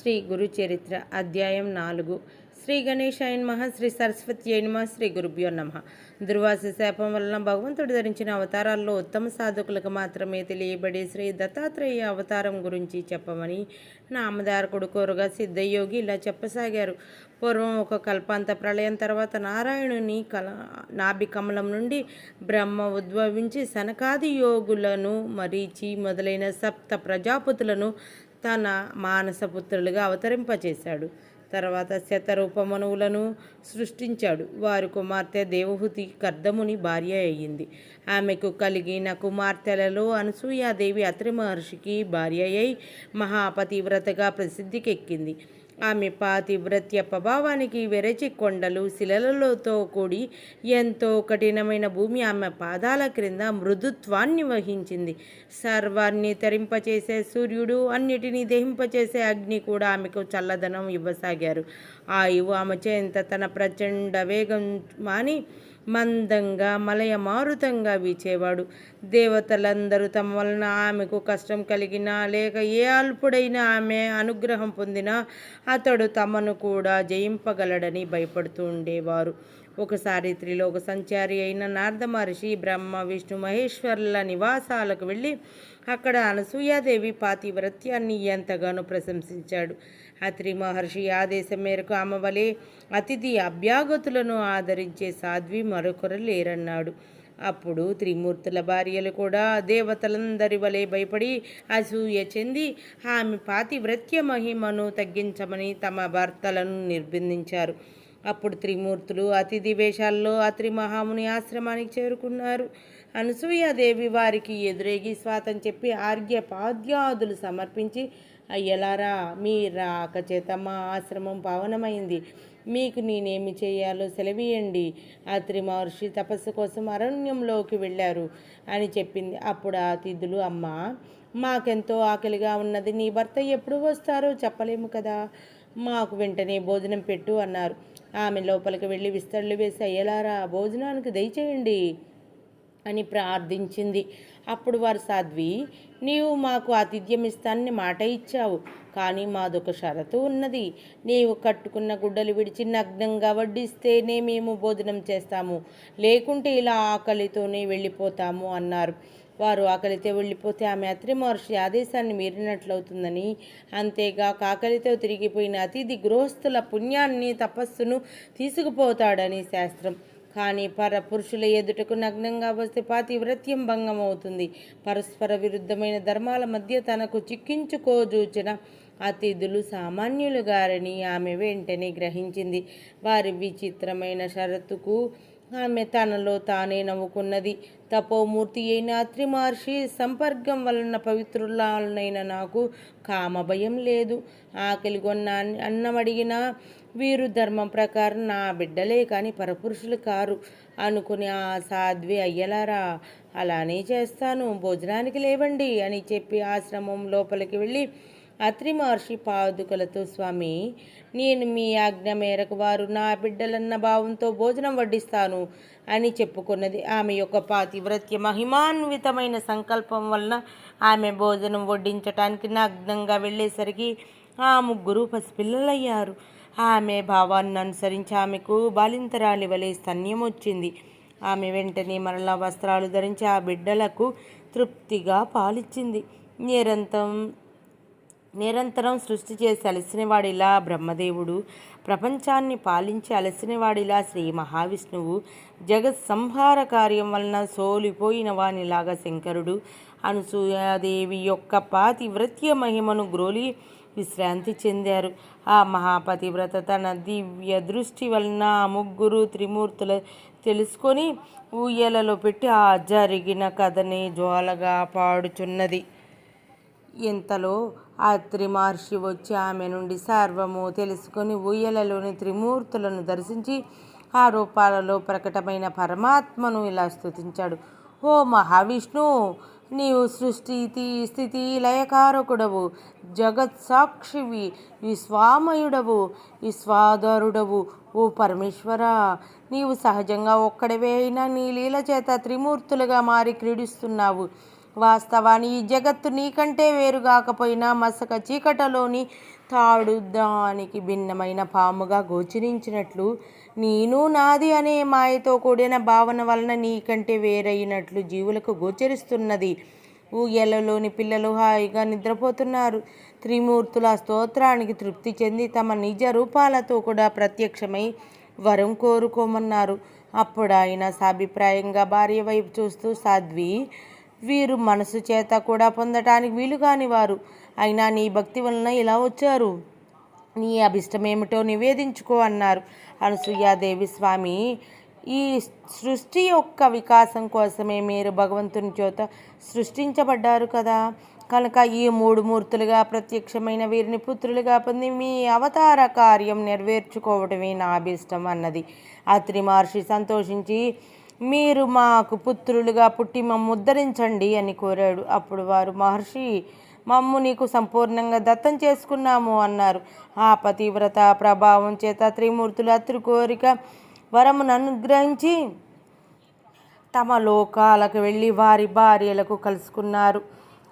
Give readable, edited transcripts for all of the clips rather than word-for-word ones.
శ్రీ గురు చరిత్ర అధ్యాయం 4. శ్రీ గణేశాయ నమః. శ్రీ సరస్వత్యై నమః. శ్రీ గురుభ్యో నమః. దుర్వాస శాపం వలన భగవంతుడు ధరించిన అవతారాల్లో ఉత్తమ సాధకులకు మాత్రమే తెలియబడే శ్రీ దత్తాత్రేయ అవతారం గురించి చెప్పమని నామధారకుడు కోరగా సిద్ధయోగి ఇలా చెప్పసాగారు. పూర్వం ఒక కల్పాంత ప్రళయం తర్వాత నారాయణుని నాభి కమలం నుండి బ్రహ్మ ఉద్భవించి సనకాది యోగులను మరీచి మొదలైన సప్త ప్రజాపతులను తన మానసపుత్రులుగా అవతరింపచేశాడు. తర్వాత శతరూపమనువులను సృష్టించాడు. వారి కుమార్తె దేవహూతి కర్దముని భార్య అయ్యింది. ఆమెకు కలిగిన కుమార్తెలలో అనసూయాదేవి అత్రి మహర్షికి భార్య అయి మహాపతివ్రతగా ప్రసిద్ధికెక్కింది. ఆమె పాతివ్రత్య ప్రభావానికి వెరచి కొండలు శిలలతో కూడి ఎంతో కఠినమైన భూమి ఆమె పాదాల క్రింద మృదుత్వాన్ని వహించింది. సర్వాన్ని తరింపచేసే సూర్యుడు, అన్నిటినీ దహింపచేసే అగ్ని కూడా ఆమెకు చల్లదనం ఇవ్వసాగారు. ఆయువు ఆమె చెంత తన ప్రచండ వేగం మాని మందంగా మలయమారుతంగా వీచేవాడు. దేవతలందరూ తమ వలన ఆమెకు కష్టం కలిగినా లేక ఏ అల్పుడైనా ఆమె అనుగ్రహం పొందినా అతడు తమను కూడా జయింపగలడని భయపడుతూ ఉండేవారు. ఒకసారి త్రిలోక సంచారి అయిన నారద మహర్షి బ్రహ్మ విష్ణు మహేశ్వరుల నివాసాలకు వెళ్ళి అక్కడ అనసూయాదేవి పాతివ్రత్యాన్ని ఎంతగానో ప్రశంసించాడు. అత్రి మహర్షి ఆదేశం మేరకు ఆమె వలె అతిథి అభ్యాగతులను ఆదరించే సాధ్వి మరొకరు లేరన్నాడు. అప్పుడు త్రిమూర్తుల భార్యలు కూడా దేవతలందరి వలె భయపడి అసూయ చెంది ఆమె పాతివ్రత్య మహిమను తగ్గించమని తమ భర్తలను నిర్బంధించారు. అప్పుడు త్రిమూర్తులు అతిథి వేషాల్లో అత్రి మహాముని ఆశ్రమానికి చేరుకున్నారు. అనసూయాదేవి వారికి ఎదురేగి స్వాతం చెప్పి ఆర్ఘ్య పాద్యాదులు సమర్పించి, అయ్యలారా, మీ రాక చేత మా ఆశ్రమం పావనమైంది. మీకు నేనేమి చేయాలో సెలవీయండి. అత్రి మహర్షి తపస్సు కోసం అరణ్యంలోకి వెళ్ళారు అని చెప్పింది. అప్పుడు ఆ అతిథులు, అమ్మా, మాకెంతో ఆకలిగా ఉన్నది. నీ భర్త ఎప్పుడు వస్తారో చెప్పలేము కదా, మాకు వెంటనే భోజనం పెట్టు అన్నారు. ఆమె లోపలికి వెళ్ళి విస్తళ్ళు వేసి, అయ్యలారా, భోజనానికి దయచేయండి అని ప్రార్థించింది. అప్పుడు వారు, సాధ్వి, నీవు మాకు ఆతిథ్యం ఇస్తానని మాట ఇచ్చావు, కానీ మాదొక షరతు ఉన్నది. నీవు కట్టుకున్న గుడ్డలు విడిచి నగ్నంగా వడ్డిస్తేనే మేము భోజనం చేస్తాము, లేకుంటే ఇలా ఆకలితోనే వెళ్ళిపోతాము అన్నారు. వారు ఆకలితో వెళ్ళిపోతే ఆమె అత్రి మహర్షి ఆదేశాన్ని మీరినట్లవుతుందని, అంతేగాక ఆకలితో తిరిగిపోయిన అతిథి గృహస్థుల పుణ్యాన్ని తపస్సును తీసుకుపోతాడని శాస్త్రం. కానీ పురుషుల ఎదుటకు నగ్నంగా వస్తే పాతివ్రత్యం భంగం అవుతుంది. పరస్పర విరుద్ధమైన ధర్మాల మధ్య తనకు చిక్కించుకోజూచిన అతిథులు సామాన్యులు గారని ఆమె వెంటనే గ్రహించింది. వారి విచిత్రమైన షరతుకు ఆమె తనలో తానే నవ్వుకున్నది. తపోమూర్తి అయిన అత్రి మహర్షి సంపర్కం వలన పవిత్రులనైన నాకు కామభయం లేదు. ఆకలి కొన్న అన్నం అడిగినా వీరు ధర్మం ప్రకారం నా బిడ్డలే కానీ పరపురుషులు కారు అనుకుని ఆ సాధ్వి, అయ్యలారా, అలానే చేస్తాను, భోజనానికి లేవండి అని చెప్పి ఆశ్రమం లోపలికి వెళ్ళి అత్రి మహర్షి పాదుకలతో, స్వామి, నేను మీ ఆజ్ఞ మేరకు వారు నా బిడ్డలన్న భావంతో భోజనం వడ్డిస్తాను అని చెప్పుకున్నది. ఆమె యొక్క పాతివ్రత్య మహిమాన్వితమైన సంకల్పం వలన ఆమె భోజనం వడ్డించటానికి నగ్నంగా వెళ్ళేసరికి ఆ ముగ్గురు పసిపిల్లలయ్యారు. ఆమె భావాన్ని అనుసరించి ఆమెకు బాలింతరాలి వలె స్తన్యం వచ్చింది. ఆమె వెంటనే మరలా వస్త్రాలు ధరించి ఆ బిడ్డలకు తృప్తిగా పాలిచ్చింది. నిరంతరం సృష్టి చేసి అలసినవాడిలా బ్రహ్మదేవుడు, ప్రపంచాన్ని పాలించి అలసినవాడిలా శ్రీ మహావిష్ణువు, జగత్ సంహార కార్యం వలన సోలిపోయిన వానిలాగా శంకరుడు అనసూయాదేవి యొక్క పాతివ్రత్య మహిమను గ్రోలి విశ్రాంతి చెందారు. ఆ మహాపతివ్రత తన దివ్య దృష్టి వలన ఆ ముగ్గురు త్రిమూర్తులు తెలుసుకొని ఊయలలో పెట్టి ఆ జరిగిన కథని జ్వాలగా పాడుచున్నది. ఇంతలో ఆ అత్రి మహర్షి వచ్చి ఆమె నుండి సర్వము తెలుసుకొని ఊయలలోని త్రిమూర్తులను దర్శించి ఆ రూపాలలో ప్రకటమైన పరమాత్మను ఇలా స్తుతించాడు. ఓ మహావిష్ణు, నీవు సృష్టి స్థితి లయకారకుడవు, జగత్ సాక్షివి, విశ్వామయుడవు, విశ్వాధారుడవు. ఓ పరమేశ్వర, నీవు సహజంగా ఒక్కడవే అయినా నీ లీల చేత త్రిమూర్తులుగా మారి క్రీడిస్తున్నావు. వాస్తవాన్ని ఈ జగత్తు నీకంటే వేరుగాకపోయినా మసక చీకటలోని తాడు దానికి భిన్నమైన పాముగా గోచరించినట్లు నేను నాది అనే మాయతో కూడిన భావన వలన నీకంటే వేరైనట్లు జీవులకు గోచరిస్తున్నది. ఊయలలోని పిల్లలు హాయిగా నిద్రపోతున్నారు. త్రిమూర్తుల స్తోత్రానికి తృప్తి చెంది తమ నిజ రూపాలతో కూడా ప్రత్యక్షమై వరం కోరుకోమన్నారు. అప్పుడు ఆయన సాభిప్రాయంగా భార్య వైపు చూస్తూ, సాధ్వి, వీరు మనసు చేత కూడా పొందటానికి వీలుగాని వారు, అయినా నీ భక్తి వలన ఇలా వచ్చారు. నీ అభిష్టమేమిటో నివేదించుకో అన్నారు. అనసూయాదేవి, స్వామి, ఈ సృష్టి యొక్క వికాసం కోసమే మీరు భగవంతుని చేత సృష్టించబడ్డారు కదా, కనుక ఈ 3 మూర్తులుగా ప్రత్యక్షమైన వీరిని పుత్రులుగా పొంది మీ అవతార కార్యం నెరవేర్చుకోవటమే నా అభిష్టం అన్నది. అత్రి మహర్షి సంతోషించి, మీరు మాకు పుత్రులుగా పుట్టి మమ్ము ఉద్ధరించండి అని కోరాడు. అప్పుడు వారు, మహర్షి, మమ్ము నీకు సంపూర్ణంగా దత్తం చేసుకున్నాము అన్నారు. ఆ పతివ్రత ప్రభావం చేత త్రిమూర్తులు అత్రి కోరిక వరమును అనుగ్రహించి తమ లోకాలకు వెళ్ళి వారి భార్యలకు కలుసుకున్నారు.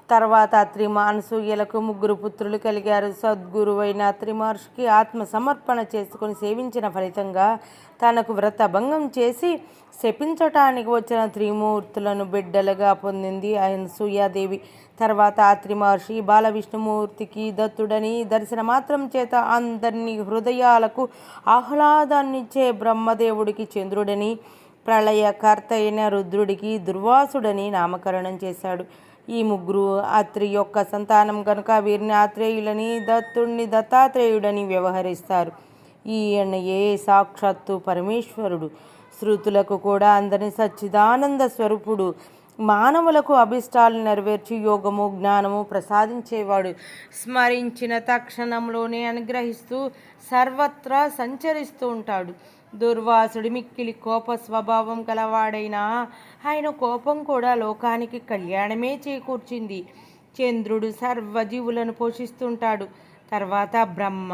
తర్వాత అత్రి అనసూయలకు 3 పుత్రులు కలిగారు. సద్గురువైన అత్రి మహర్షికి ఆత్మ సమర్పణ చేసుకుని సేవించిన ఫలితంగా తనకు వ్రతభంగం చేసి శపించటానికి వచ్చిన త్రిమూర్తులను బిడ్డలుగా పొందింది అనసూయాదేవి. తర్వాత అత్రి మహర్షి బాలవిష్ణుమూర్తికి దత్తుడని దర్శన మాత్రం చేత అందరినీ హృదయాలకు ఆహ్లాదాన్నిచ్చే బ్రహ్మదేవుడికి చంద్రుడని, ప్రళయకర్త అయిన రుద్రుడికి దుర్వాసుడని నామకరణం చేశాడు. ఈ 3 అత్రి యొక్క సంతానం కనుక వీరిని ఆత్రేయులని, దత్తుడిని దత్తాత్రేయుడని వ్యవహరిస్తారు. ఈయనయే సాక్షాత్తు పరమేశ్వరుడు. శృతులకు కూడా అందరి సచ్చిదానంద స్వరూపుడు. మానవులకు అభిష్టాలు నెరవేర్చి యోగము జ్ఞానము ప్రసాదించేవాడు. స్మరించిన తక్షణంలోనే అనుగ్రహిస్తూ సర్వత్రా సంచరిస్తూ ఉంటాడు. దుర్వాసుడి మిక్కిలి కోప స్వభావం కలవాడైనా ఆయన కోపం కూడా లోకానికి కళ్యాణమే చేకూర్చింది. చంద్రుడు సర్వజీవులను పోషిస్తుంటాడు. తర్వాత బ్రహ్మ,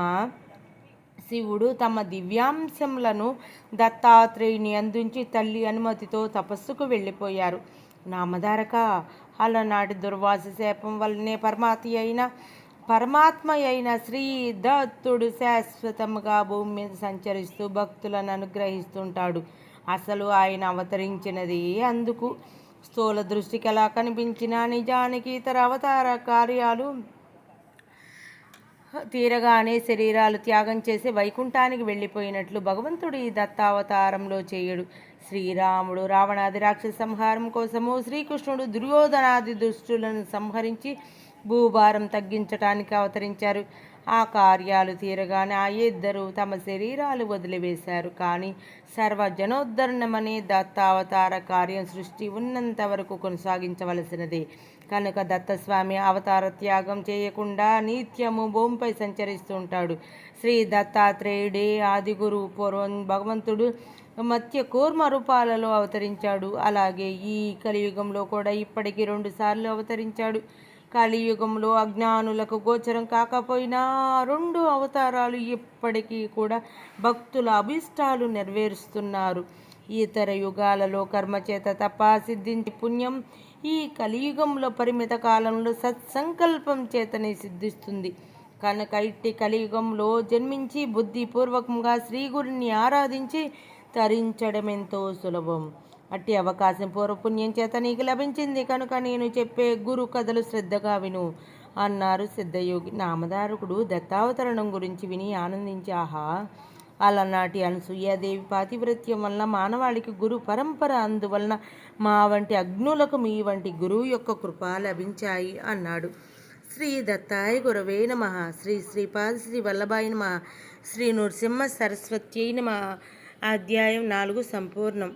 శివుడు తమ దివ్యాంశములను దత్తాత్రేయుని అందించి తల్లి అనుమతితో తపస్సుకు వెళ్ళిపోయారు. నామధారక, అలనాటి దుర్వాస శాపం వల్లనే పరమాత్మ అయిన శ్రీ దత్తుడు శాశ్వతముగా భూమి మీద సంచరిస్తూ భక్తులను అనుగ్రహిస్తుంటాడు. అసలు ఆయన అవతరించినది అందుకు. స్థూల దృష్టికి ఎలా కనిపించినా నిజానికి ఇతర అవతార కార్యాలు తీరగానే శరీరాలు త్యాగం చేసి వైకుంఠానికి వెళ్ళిపోయినట్లు భగవంతుడు ఈ దత్తావతారంలో చేయడు. శ్రీరాముడు రావణాది రాక్షస సంహారం కోసము, శ్రీకృష్ణుడు దుర్యోధనాది దుష్టులను సంహరించి భూభారం తగ్గించటానికి అవతరించారు. ఆ కార్యాలు తీరగానే ఆ ఇద్దరు తమ శరీరాలు వదిలివేశారు. కానీ సర్వజనోద్ధరణమనే దత్తావతార కార్యం సృష్టి ఉన్నంత వరకు కొనసాగించవలసినదే. కనుక దత్తస్వామి అవతార త్యాగం చేయకుండా నిత్యము భూమిపై సంచరిస్తూ ఉంటాడు. శ్రీ దత్తాత్రేయుడే ఆదిగురు. పూర్వం భగవంతుడు మత్స్య కూర్మ రూపాలలో అవతరించాడు. అలాగే ఈ కలియుగంలో కూడా ఇప్పటికీ 2 సార్లు అవతరించాడు. కలియుగంలో అజ్ఞానులకు గోచరం కాకపోయినా 2 అవతారాలు ఇప్పటికీ కూడా భక్తుల అభిష్టాలు నెరవేరుస్తున్నారు. ఇతర యుగాలలో కర్మచేత తప్ప సిద్ధించి పుణ్యం ఈ కలియుగంలో పరిమిత కాలంలో సత్సంకల్పం చేతనే సిద్ధిస్తుంది. కనుక ఇట్టి కలియుగంలో జన్మించి బుద్ధిపూర్వకంగా శ్రీగురిని ఆరాధించి తరించడం ఎంతో సులభం. అట్టి అవకాశం పూర్వపుణ్యం చేత నీకు లభించింది కనుక నేను చెప్పే గురు కథలు శ్రద్ధగా విను అన్నారు సిద్ధయోగి. నామధారకుడు దత్తావతరణం గురించి విని ఆనందించి, ఆహా, అలనాటి అనసూయాదేవి పాతివ్రత్యం వలన మానవాళికి గురు పరంపర, అందువలన మా వంటి అగ్నులకు మీ వంటి గురువు యొక్క కృప లభించాయి అన్నాడు. శ్రీ దత్తాయ గురవే నమః. శ్రీ శ్రీపాద శ్రీ వల్లభాయ నమః. శ్రీ నృసింహ సరస్వత్యై నమః. అధ్యాయం 4 సంపూర్ణం.